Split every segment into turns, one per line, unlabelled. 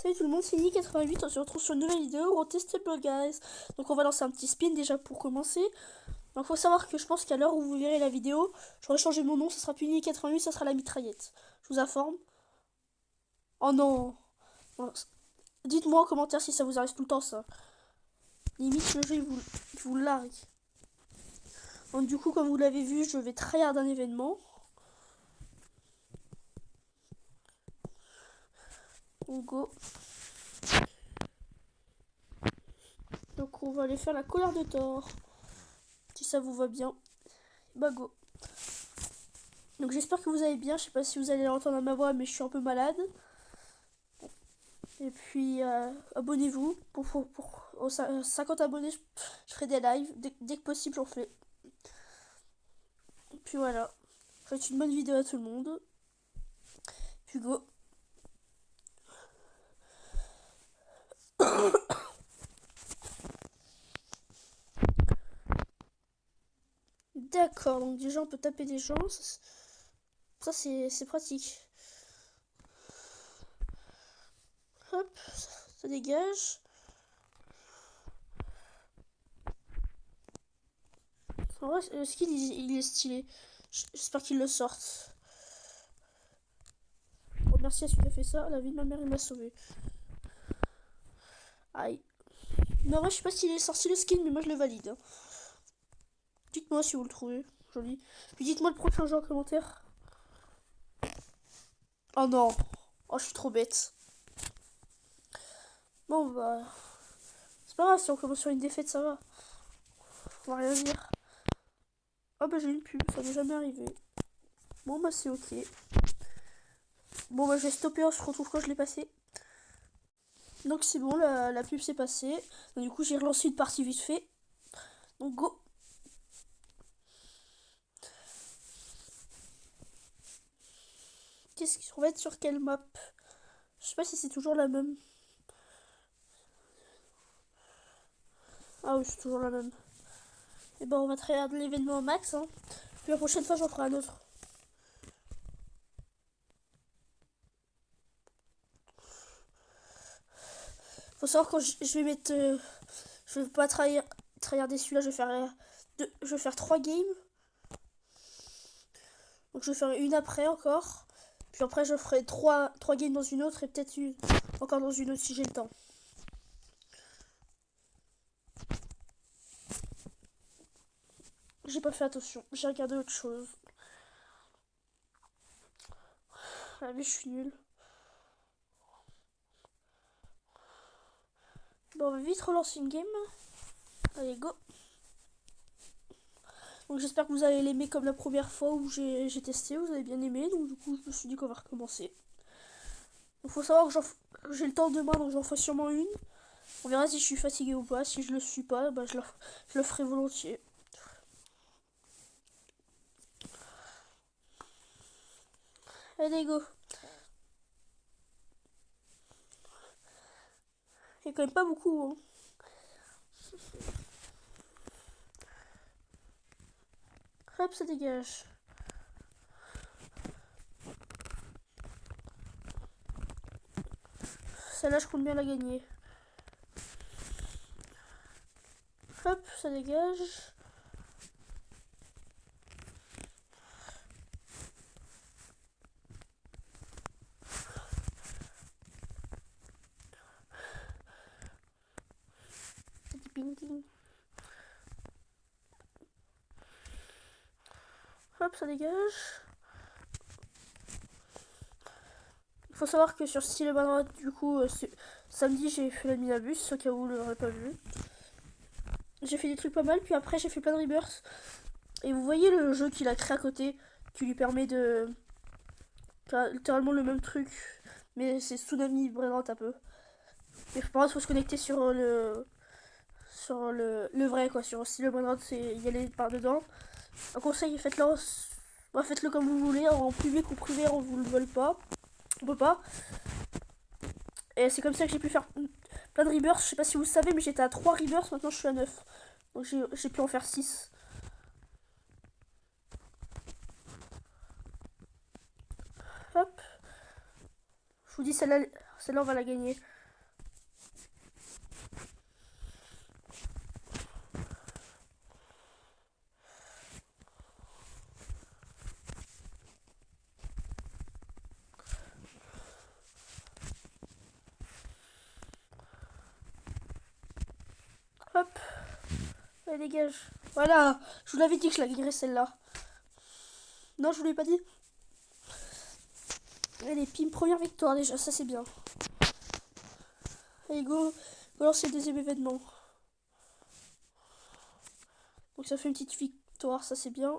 Salut tout le monde, c'est Nick88, on se retrouve sur une nouvelle vidéo au Testable Guys. Donc on va lancer un petit spin déjà pour commencer. Donc faut savoir que je pense qu'à l'heure où vous verrez la vidéo, j'aurai changé mon nom, ça sera plus Nick88, ça sera la mitraillette. Je vous informe. Oh non, non. Dites-moi en commentaire si ça vous arrive tout le temps ça. Limite le jeu il vous largue. Donc du coup comme vous l'avez vu, je vais tryhard un événement. On go. Donc on va aller faire la colère de Thor. Si ça vous va bien. Bah go. Donc j'espère que vous allez bien, je sais pas si vous allez l'entendre à ma voix mais je suis un peu malade. Et puis abonnez-vous pour aux 50 abonnés je ferai des lives, dès que possible j'en fais. Et puis voilà, faites une bonne vidéo à tout le monde. Puis go. D'accord, donc déjà on peut taper des gens, ça c'est pratique. Hop, ça dégage. En vrai, le skill il est stylé. J'espère qu'il le sortent. Bon, merci à celui qui a fait ça. La vie de ma mère, il m'a sauvé. Aïe. Mais en vrai, je sais pas s'il est sorti le skin, mais moi je le valide. Hein. Dites-moi si vous le trouvez. Joli. Puis dites-moi le prochain jeu en commentaire. Oh non. Oh, je suis trop bête. Bon, bah. C'est pas grave, si on commence sur une défaite, ça va. On va rien dire. Oh, bah, j'ai une pub, ça m'est jamais arrivé. Bon, bah, c'est ok. Bon, bah, je vais stopper, on se retrouve quand je l'ai passé. Donc, c'est bon, la pub s'est passée. Donc, du coup, j'ai relancé une partie vite fait. Donc, go. Qu'est-ce qu'on va être sur quelle map? Je sais pas si c'est toujours la même. Ah oui, c'est toujours la même. Et ben on va regarder l'événement au max. Hein. Puis la prochaine fois, j'en ferai un autre. Faut savoir quand je vais mettre. Je vais pas tryharder celui-là, je vais faire 3 games. Donc je vais faire une après encore. Puis après, je ferai 3 games dans une autre et peut-être une encore dans une autre si j'ai le temps. J'ai pas fait attention, j'ai regardé autre chose. Ah mais je suis nulle. Bon, on va vite relancer une game. Allez, go. Donc j'espère que vous allez l'aimer comme la première fois où j'ai testé, vous avez bien aimé. Donc du coup, je me suis dit qu'on va recommencer. Il faut savoir que j'ai le temps demain, donc j'en ferai sûrement une. On verra si je suis fatigué ou pas. Si je le suis pas, bah, je le ferai volontiers. Allez, go. Il y a quand même pas beaucoup. Hein. Hop, ça dégage. Celle-là, je compte bien la gagner. Hop, ça dégage. Ping, ping. Hop, ça dégage. Il faut savoir que sur Style Banana, du coup, samedi, j'ai fait l'adminabus, au cas où vous l'aurez pas vu. J'ai fait des trucs pas mal, puis après, j'ai fait plein de rebirths. Et vous voyez le jeu qu'il a créé à côté, qui lui permet de... littéralement le même truc, mais c'est Tsunami Brainrot un peu. Mais par contre, il faut se connecter sur le vrai, quoi. Sur Style Brainrot, c'est y aller par dedans. Un conseil, faites-le comme vous voulez, en public ou privé, on vous le vole pas. On peut pas. Et c'est comme ça que j'ai pu faire plein de rebirths. Je sais pas si vous savez, mais j'étais à 3 rebirths, maintenant je suis à 9. Donc j'ai pu en faire 6. Hop. Je vous dis, celle-là, Celle-là, on va la gagner. Hop. Allez, dégage. Voilà. Je vous l'avais dit que je la gagnerais celle-là. Non, je vous l'ai pas dit. Allez, pim, première victoire déjà, ça c'est bien. Allez, go. Go lancer le deuxième événement. Donc ça fait une petite victoire, ça c'est bien.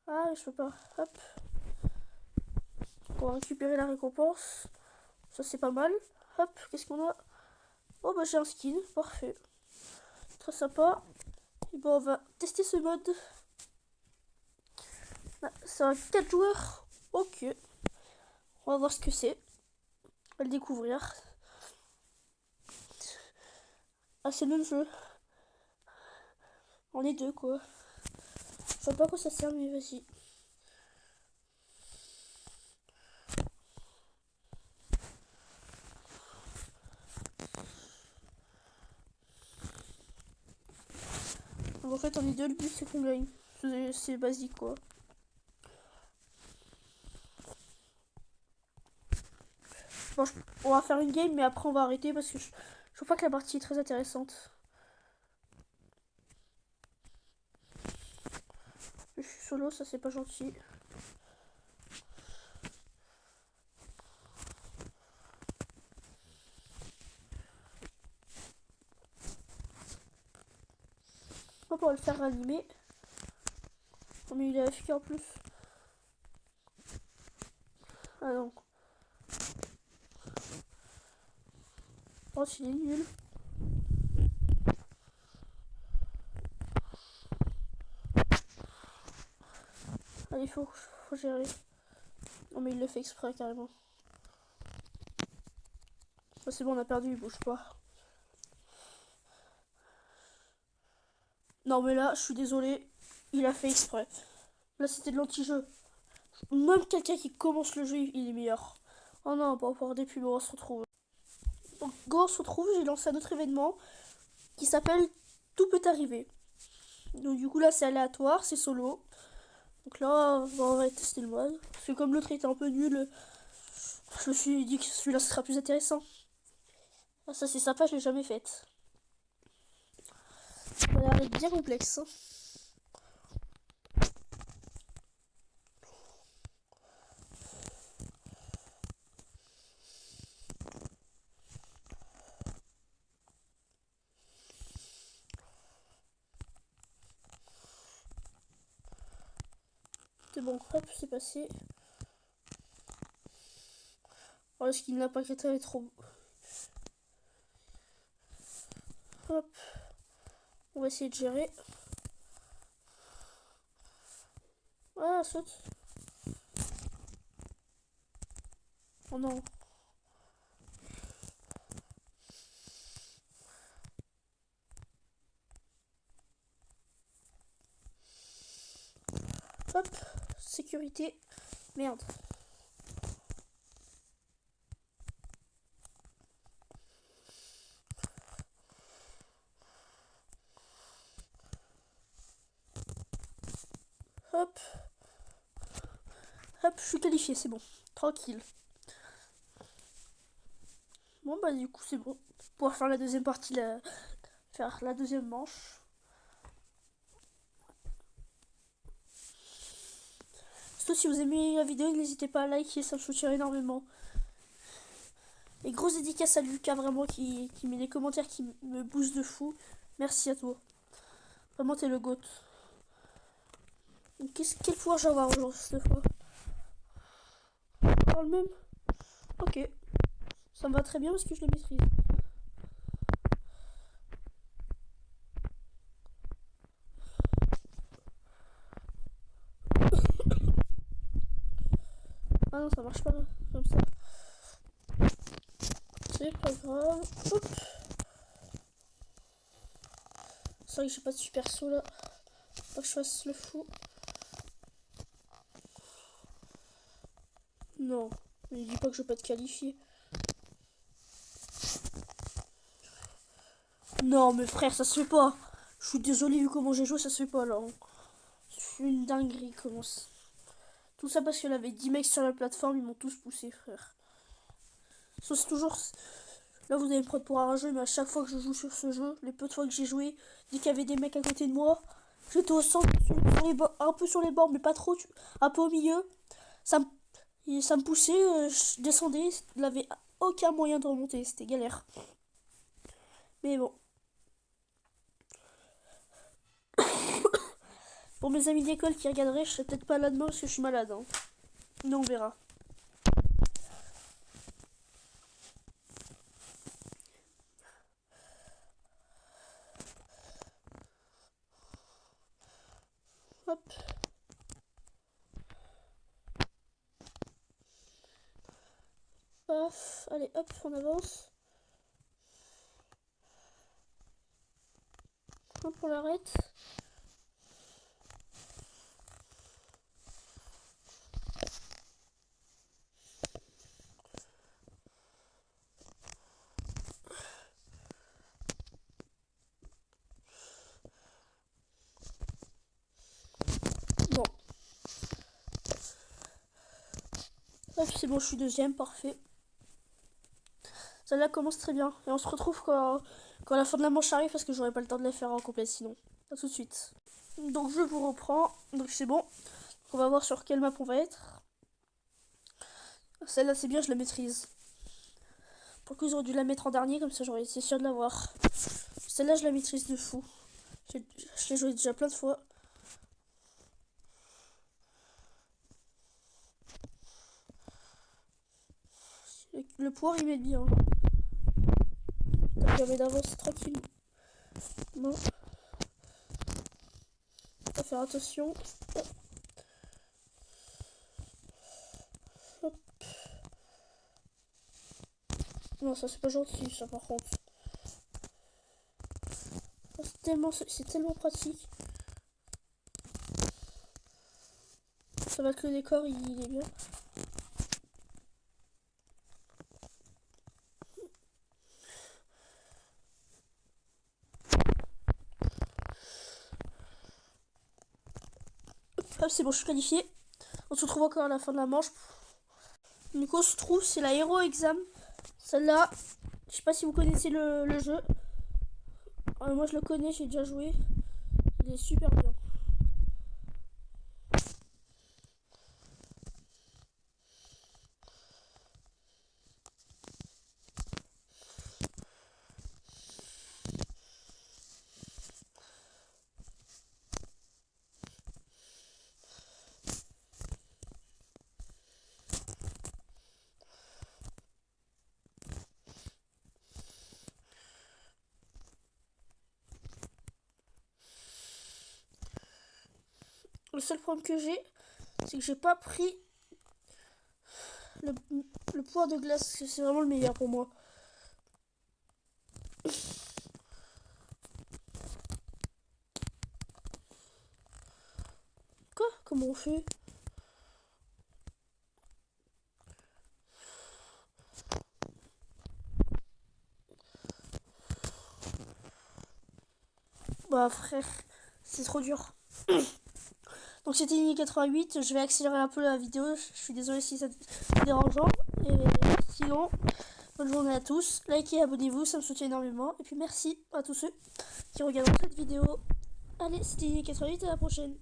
Ah, je peux pas. Hop. On va récupérer la récompense. Ça c'est pas mal. Hop, qu'est-ce qu'on a? Oh bah j'ai un skin, parfait. Très sympa. Et bon, on va tester ce mode. Ah, c'est un 4 joueurs. Ok. On va voir ce que c'est. On va le découvrir. Ah, c'est le même jeu. On est deux quoi. Je sais pas à quoi ça sert, mais vas-y. En fait, on est deux, le but c'est qu'on gagne. C'est basique quoi. Bon, on va faire une game, mais après on va arrêter parce que je trouve pas que la partie est très intéressante. Je suis solo, ça c'est pas gentil. Hop, on va le faire ranimer. Oh, mais il est AFK en plus. Ah non. Oh, il est nul. Allez, faut gérer. Non, mais il le fait exprès carrément. Oh, c'est bon, on a perdu, il bouge pas. Non, mais là, je suis désolé. Il a fait exprès. Là, c'était de l'anti-jeu. Même quelqu'un qui commence le jeu, il est meilleur. Oh non, on va pas avoir des pubs, on se retrouve. Donc, go, on se retrouve. J'ai lancé un autre événement qui s'appelle Tout peut arriver. Donc, du coup, là, c'est aléatoire, c'est solo. Donc là, on va tester le mode. Parce que comme l'autre était un peu nul, je me suis dit que celui-là sera plus intéressant. Ah, ça, c'est sympa, je l'ai jamais faite. Ça a l'air bien complexe. C'est bon, hop, c'est passé. Oh, le skin n'a pas créé est trop. Hop. On va essayer de gérer. Ah, saute. Oh non. Hop. Sécurité. Merde. Hop. Hop, je suis qualifié, c'est bon. Tranquille. Bon, bah, du coup, c'est bon. Pour faire la deuxième partie, faire la deuxième manche. Surtout si vous aimez la vidéo, n'hésitez pas à liker, ça me soutient énormément. Et grosse dédicace à Lucas, vraiment, qui met des commentaires qui me boostent de fou. Merci à toi. Vraiment, t'es le GOAT. Quel pouvoir j'ai avoir aujourd'hui cette fois? Encore le même? Ok. Ça me va très bien parce que je le maîtrise. Ah non, ça marche pas comme ça. C'est pas grave. Hop. C'est vrai que j'ai pas de super saut là. Faut que je fasse le fou. Non, ne dis pas que je vais pas te qualifier. Non, mais frère, ça se fait pas. Je suis désolé, vu comment j'ai joué, ça se fait pas là. C'est une dinguerie, comment ça. Tout ça parce qu'il y avait 10 mecs sur la plateforme, ils m'ont tous poussé, frère. Ça, c'est toujours. Là, vous allez me prendre pour un rageux, mais à chaque fois que je joue sur ce jeu, les peu de fois que j'ai joué, dès qu'il y avait des mecs à côté de moi, j'étais au centre, un peu sur les bords, mais pas trop, un peu au milieu. Ça me poussait, je descendais, il n'avait aucun moyen de remonter, c'était galère. Mais bon. Pour mes amis d'école qui regarderaient, je serais peut-être pas là demain parce que je suis malade. Hein. Mais on verra. Hop. Paf. Allez, hop, on avance. Hop, on l'arrête. Bon. Hop, c'est bon, je suis deuxième, parfait. Celle-là commence très bien. Et on se retrouve quand la fin de la manche arrive parce que j'aurai pas le temps de la faire en complet sinon. A tout de suite. Donc je vous reprends. Donc c'est bon. On va voir sur quelle map on va être. Celle-là c'est bien, je la maîtrise. Pourquoi ils auraient dû la mettre en dernier, comme ça j'aurais été sûr de l'avoir. Celle-là je la maîtrise de fou. Je l'ai joué déjà plein de fois. Le poire il met bien. Ça permet d'avancer tranquillement. Bon. On va faire attention. Hop. Non, ça c'est pas gentil, ça par contre. C'est tellement pratique. Ça va que le décor il est bien. Hop, c'est bon, je suis qualifié. On se retrouve encore à la fin de la manche. Du coup, on se trouve, c'est la Hero Exam. Celle-là, je sais pas si vous connaissez le jeu. Moi, je le connais, j'ai déjà joué. Il est super bien. Le seul problème que j'ai, c'est que j'ai pas pris le pouvoir de glace. C'est vraiment le meilleur pour moi. Quoi? Comment on fait? Bah frère, c'est trop dur. Donc c'était Nini 88, je vais accélérer un peu la vidéo, je suis désolé si c'est dérangeant. Et sinon, bonne journée à tous, likez, abonnez-vous, ça me soutient énormément. Et puis merci à tous ceux qui regarderont cette vidéo. Allez, c'était Nini 88, à la prochaine.